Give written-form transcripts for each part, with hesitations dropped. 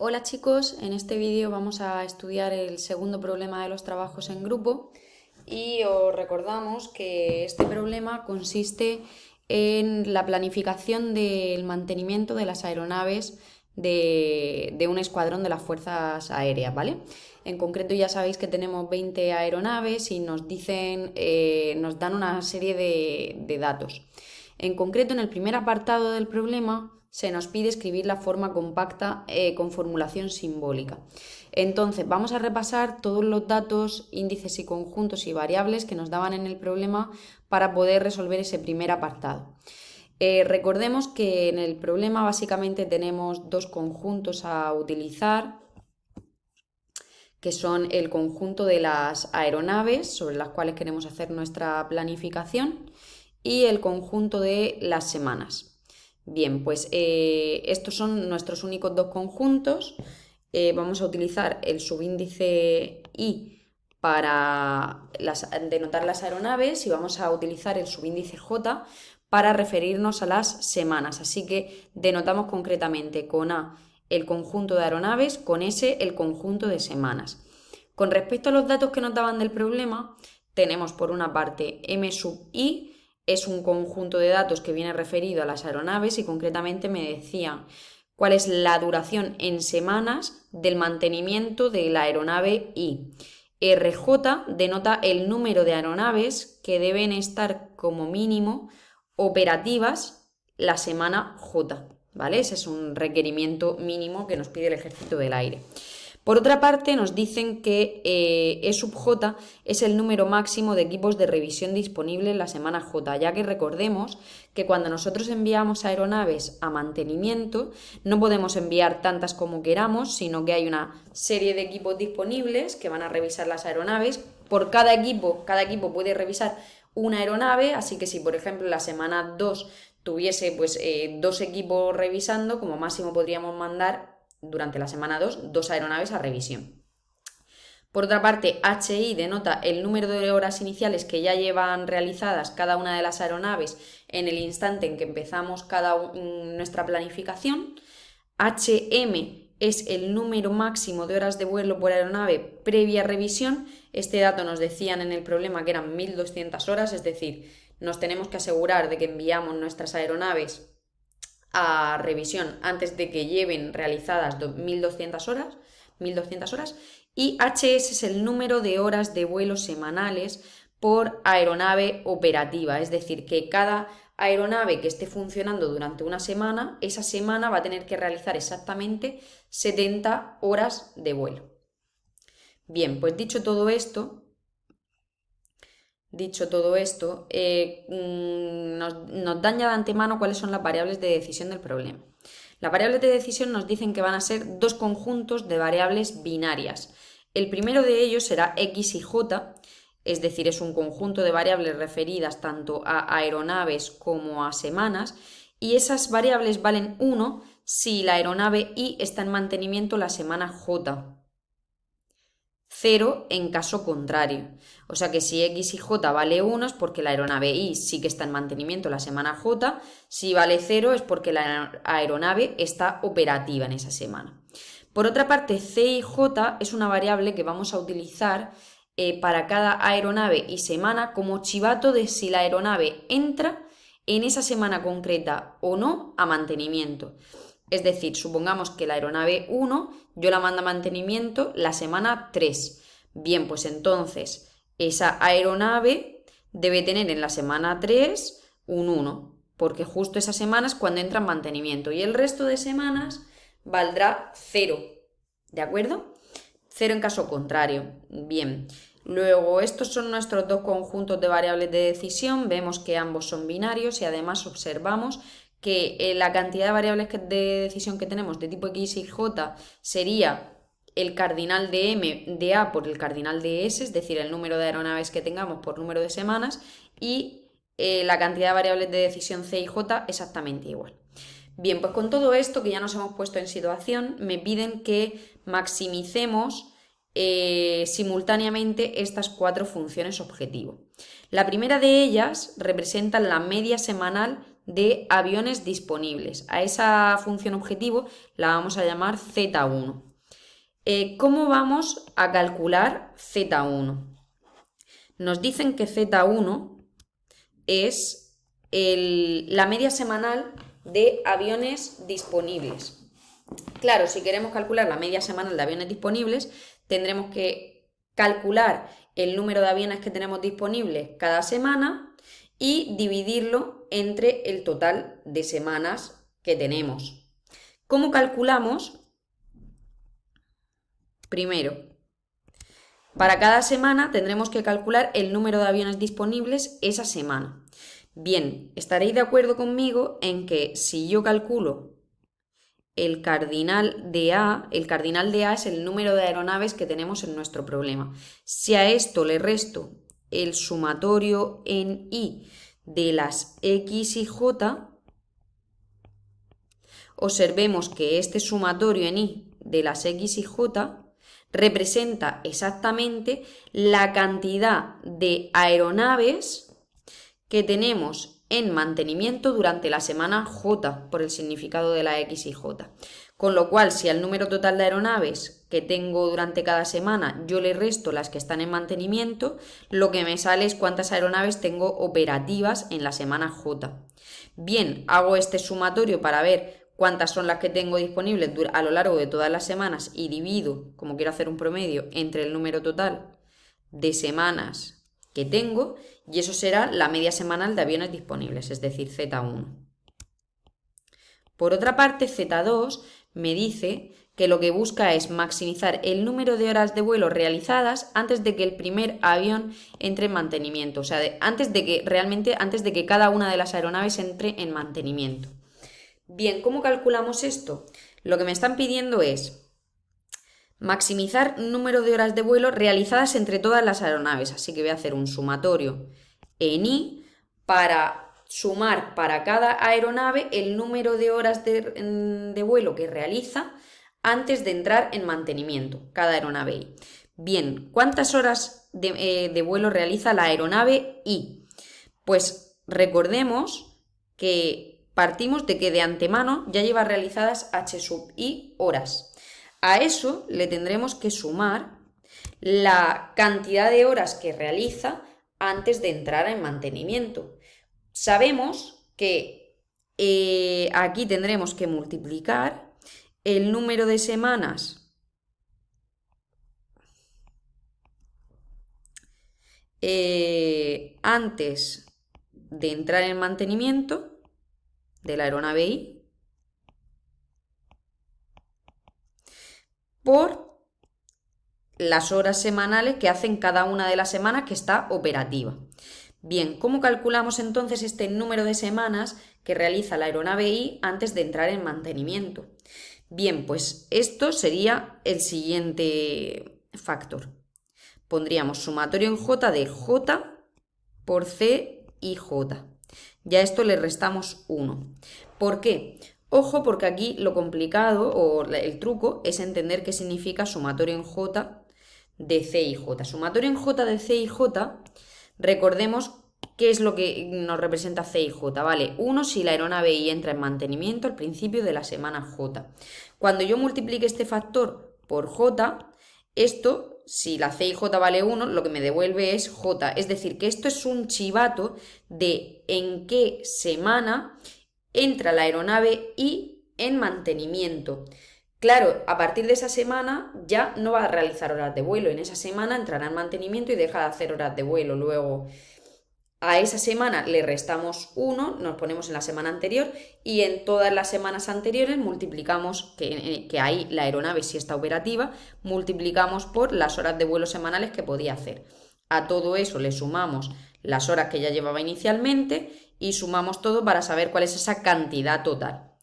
Hola chicos, en este vídeo vamos a estudiar el segundo problema de los trabajos en grupo y os recordamos que este problema consiste en la planificación del mantenimiento de las aeronaves de un escuadrón de las fuerzas aéreas, ¿vale? En concreto ya sabéis que tenemos 20 aeronaves y nos dicen, nos dan una serie de datos. En concreto, en el primer apartado del problema se nos pide escribir la forma compacta con formulación simbólica. Entonces, vamos a repasar todos los datos, índices y conjuntos y variables que nos daban en el problema para poder resolver ese primer apartado. Recordemos que en el problema básicamente tenemos dos conjuntos a utilizar, que son el conjunto de las aeronaves sobre las cuales queremos hacer nuestra planificación y el conjunto de las semanas. Bien, pues estos son nuestros únicos dos conjuntos. Vamos a utilizar el subíndice I para denotar las aeronaves y vamos a utilizar el subíndice J para referirnos a las semanas. Así que denotamos concretamente con A el conjunto de aeronaves, con S el conjunto de semanas. Con respecto a los datos que nos daban del problema, tenemos por una parte M sub I, es un conjunto de datos que viene referido a las aeronaves y concretamente me decían cuál es la duración en semanas del mantenimiento de la aeronave I. RJ denota el número de aeronaves que deben estar como mínimo operativas la semana J, ¿vale? Ese es un requerimiento mínimo que nos pide el Ejército del Aire. Por otra parte, nos dicen que E sub J es el número máximo de equipos de revisión disponible en la semana J, ya que recordemos que cuando nosotros enviamos aeronaves a mantenimiento no podemos enviar tantas como queramos, sino que hay una serie de equipos disponibles que van a revisar las aeronaves. Por cada equipo puede revisar una aeronave, así que si por ejemplo en la semana 2 tuviese dos equipos revisando, como máximo podríamos mandar durante la semana 2 aeronaves a revisión. Por otra parte, HI denota el número de horas iniciales que ya llevan realizadas cada una de las aeronaves en el instante en que empezamos nuestra planificación. HM es el número máximo de horas de vuelo por aeronave previa revisión. Este dato nos decían en el problema que eran 1200 horas, es decir, nos tenemos que asegurar de que enviamos nuestras aeronaves a revisión antes de que lleven realizadas 1200 horas, 1200 horas, y HS es el número de horas de vuelo semanales por aeronave operativa, es decir, que cada aeronave que esté funcionando durante una semana, esa semana va a tener que realizar exactamente 70 horas de vuelo. Bien, pues dicho todo esto, nos dan ya de antemano cuáles son las variables de decisión del problema. Las variables de decisión nos dicen que van a ser dos conjuntos de variables binarias. El primero de ellos será X y J, es decir, es un conjunto de variables referidas tanto a aeronaves como a semanas, y esas variables valen 1 si la aeronave I está en mantenimiento la semana J. 0 en caso contrario. O sea que si X y J vale 1 es porque la aeronave I sí que está en mantenimiento la semana J, si vale 0 es porque la aeronave está operativa en esa semana. Por otra parte, C y J es una variable que vamos a utilizar para cada aeronave y semana como chivato de si la aeronave entra en esa semana concreta o no a mantenimiento. Es decir, supongamos que la aeronave 1 yo la mando a mantenimiento la semana 3. Bien, pues entonces esa aeronave debe tener en la semana 3 un 1, porque justo esa semana es cuando entra en mantenimiento y el resto de semanas valdrá 0. ¿De acuerdo? 0 en caso contrario. Bien. Luego, estos son nuestros dos conjuntos de variables de decisión. Vemos que ambos son binarios y además observamos que la cantidad de variables de decisión que tenemos de tipo X y J sería el cardinal de M de A por el cardinal de S, es decir, el número de aeronaves que tengamos por número de semanas, y la cantidad de variables de decisión C y J exactamente igual. Bien, pues con todo esto que ya nos hemos puesto en situación, me piden que maximicemos simultáneamente estas cuatro funciones objetivo. La primera de ellas representa la media semanal de aviones disponibles. A esa función objetivo la vamos a llamar Z1. ¿Cómo vamos a calcular Z1? Nos dicen que Z1 es la media semanal de aviones disponibles. Claro, si queremos calcular la media semanal de aviones disponibles, tendremos que calcular el número de aviones que tenemos disponibles cada semana y dividirlo entre el total de semanas que tenemos. ¿Cómo calculamos? Primero, para cada semana tendremos que calcular el número de aviones disponibles esa semana. Bien, estaréis de acuerdo conmigo en que si yo calculo el cardinal de A es el número de aeronaves que tenemos en nuestro problema. Si a esto le resto el sumatorio en I de las X y J, observemos que este sumatorio en I de las X y J representa exactamente la cantidad de aeronaves que tenemos en mantenimiento durante la semana J, por el significado de la X y J. Con lo cual, si al número total de aeronaves que tengo durante cada semana yo le resto las que están en mantenimiento, lo que me sale es cuántas aeronaves tengo operativas en la semana J. Bien, hago este sumatorio para ver cuántas son las que tengo disponibles a lo largo de todas las semanas y divido, como quiero hacer un promedio, entre el número total de semanas que tengo, y eso será la media semanal de aviones disponibles, es decir, Z1. Por otra parte, Z2 me dice que lo que busca es maximizar el número de horas de vuelo realizadas antes de que el primer avión entre en mantenimiento, o sea, antes de que cada una de las aeronaves entre en mantenimiento. Bien, ¿cómo calculamos esto? Lo que me están pidiendo es maximizar número de horas de vuelo realizadas entre todas las aeronaves, así que voy a hacer un sumatorio en I para sumar para cada aeronave el número de horas de vuelo que realiza antes de entrar en mantenimiento, cada aeronave I. Bien, ¿cuántas horas de vuelo realiza la aeronave I? Pues recordemos que partimos de que de antemano ya lleva realizadas H sub I horas. A eso le tendremos que sumar la cantidad de horas que realiza antes de entrar en mantenimiento. Sabemos que aquí tendremos que multiplicar el número de semanas antes de entrar en mantenimiento de la aeronave I por las horas semanales que hacen cada una de las semanas que está operativa. Bien, ¿cómo calculamos entonces este número de semanas que realiza la aeronave I antes de entrar en mantenimiento? Bien, pues esto sería el siguiente factor. Pondríamos sumatorio en J de J por C y J. Ya a esto le restamos 1. ¿Por qué? Ojo, porque aquí lo complicado o el truco es entender qué significa sumatorio en J de C y J. Sumatorio en J de C y J, recordemos qué es lo que nos representa C y J. Vale, 1 si la aeronave I entra en mantenimiento al principio de la semana J. Cuando yo multiplique este factor por J, esto, si la C y J vale 1, lo que me devuelve es J. Es decir, que esto es un chivato de en qué semana entra la aeronave I en mantenimiento. Claro, a partir de esa semana ya no va a realizar horas de vuelo. En esa semana entrará en mantenimiento y deja de hacer horas de vuelo. Luego, a esa semana le restamos 1, nos ponemos en la semana anterior y en todas las semanas anteriores multiplicamos, que ahí la aeronave sí está operativa, multiplicamos por las horas de vuelo semanales que podía hacer. A todo eso le sumamos las horas que ya llevaba inicialmente y sumamos todo para saber cuál es esa cantidad total.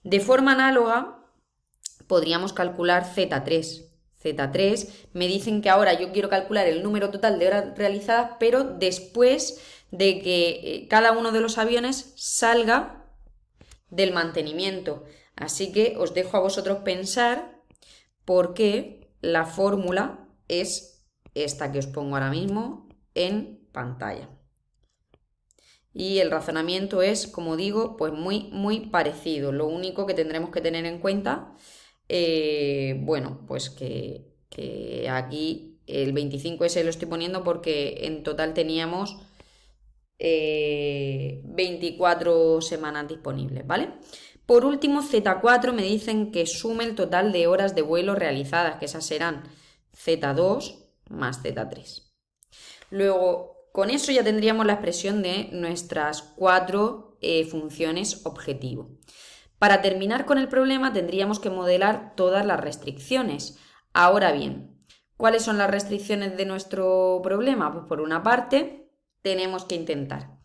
De forma análoga, podríamos calcular Z3. Z3 me dicen que ahora yo quiero calcular el número total de horas realizadas, pero después de que cada uno de los aviones salga del mantenimiento. Así que os dejo a vosotros pensar por qué la fórmula es esta que os pongo ahora mismo en pantalla. Y el razonamiento es, como digo, pues muy parecido. Lo único que tendremos que tener en cuenta, bueno, pues que aquí el 25S lo estoy poniendo porque en total teníamos 24 semanas disponibles, ¿vale? Por último, Z4 me dicen que sume el total de horas de vuelo realizadas, que esas serán Z2 más Z3. Luego, con eso ya tendríamos la expresión de nuestras cuatro funciones objetivo. Para terminar con el problema tendríamos que modelar todas las restricciones. Ahora bien, ¿cuáles son las restricciones de nuestro problema? Pues por una parte, tenemos que intentar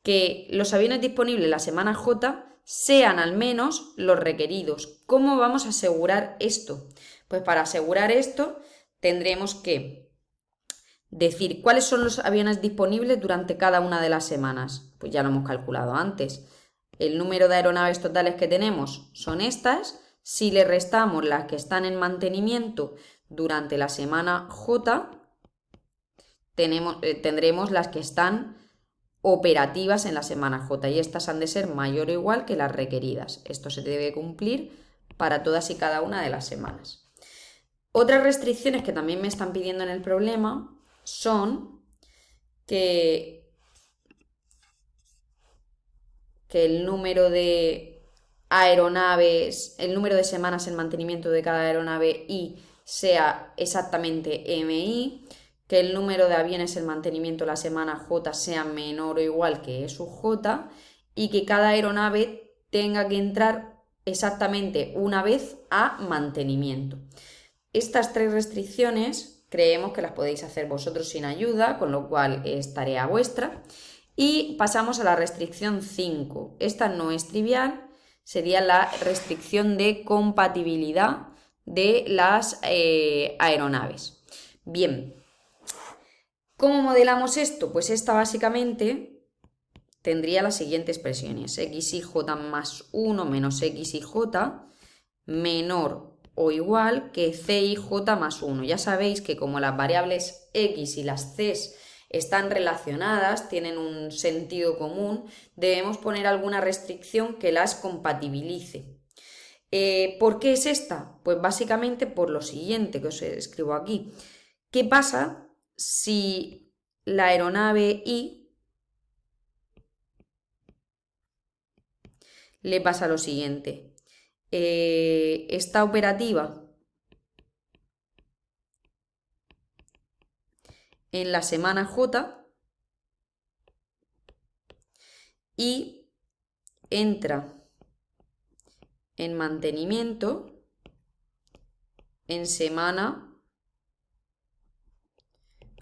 que los aviones disponibles la semana J sean al menos los requeridos. ¿Cómo vamos a asegurar esto? Pues para asegurar esto tendremos que decir cuáles son los aviones disponibles durante cada una de las semanas. Pues ya lo hemos calculado antes. El número de aeronaves totales que tenemos son estas. Si le restamos las que están en mantenimiento durante la semana J, tendremos las que están operativas en la semana J y estas han de ser mayor o igual que las requeridas. Esto se debe cumplir para todas y cada una de las semanas. Otras restricciones que también me están pidiendo en el problema son que el número de aeronaves, el número de semanas en mantenimiento de cada aeronave I sea exactamente MI, que el número de aviones en mantenimiento la semana J sea menor o igual que E sub J y que cada aeronave tenga que entrar exactamente una vez a mantenimiento. Estas tres restricciones creemos que las podéis hacer vosotros sin ayuda, con lo cual es tarea vuestra. Y pasamos a la restricción 5. Esta no es trivial, sería la restricción de compatibilidad de las aeronaves. Bien, ¿cómo modelamos esto? Pues esta básicamente tendría las siguientes expresiones: xij más 1 menos xij menor o igual que CIJ más 1. Ya sabéis que como las variables X y las C están relacionadas, tienen un sentido común, debemos poner alguna restricción que las compatibilice. ¿Por qué es esta? Pues básicamente por lo siguiente que os escribo aquí. ¿Qué pasa si la aeronave I le pasa lo siguiente? Está operativa en la semana J y entra en mantenimiento en semana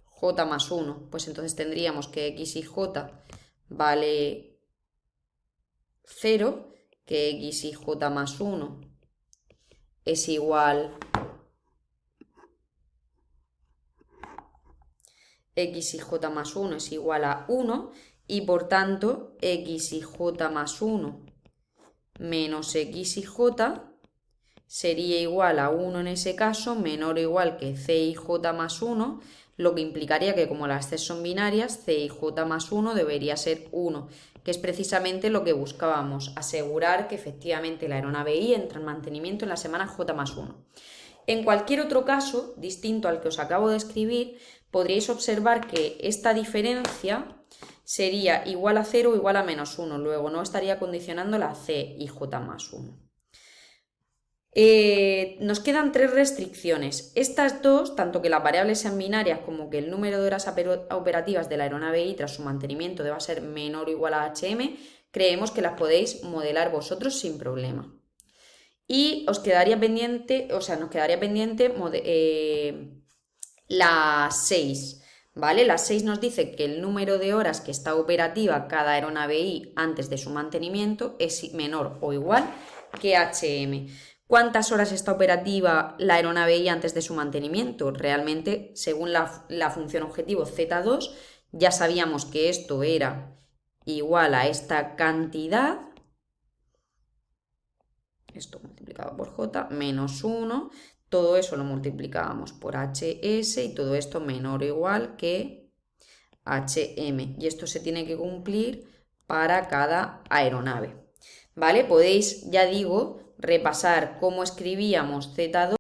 J más 1. Pues entonces tendríamos que X y J vale 0, que X y J más 1 es igual X y J más 1 es igual a 1 y por tanto X y J más 1 menos X y J sería igual a 1 en ese caso, menor o igual que C y J más 1, lo que implicaría que como las C son binarias, C y J más 1 debería ser 1, que es precisamente lo que buscábamos, asegurar que efectivamente la aeronave I entra en mantenimiento en la semana J más 1. En cualquier otro caso, distinto al que os acabo de escribir, podríais observar que esta diferencia sería igual a 0 o igual a menos 1, luego no estaría condicionando la C y J más 1. Nos quedan tres restricciones. Estas dos, tanto que las variables sean binarias como que el número de horas operativas de la aeronave I tras su mantenimiento deba ser menor o igual a HM, creemos que las podéis modelar vosotros sin problema. Y os quedaría pendiente, nos quedaría pendiente la 6, ¿vale? La 6 nos dice que el número de horas que está operativa cada aeronave I antes de su mantenimiento es menor o igual que HM. ¿Cuántas horas está operativa la aeronave I antes de su mantenimiento? Realmente, según la función objetivo Z2, ya sabíamos que esto era igual a esta cantidad, esto multiplicado por J, menos 1, todo eso lo multiplicábamos por HS y todo esto menor o igual que HM. Y esto se tiene que cumplir para cada aeronave. ¿Vale? Podéis, ya digo, repasar cómo escribíamos Z2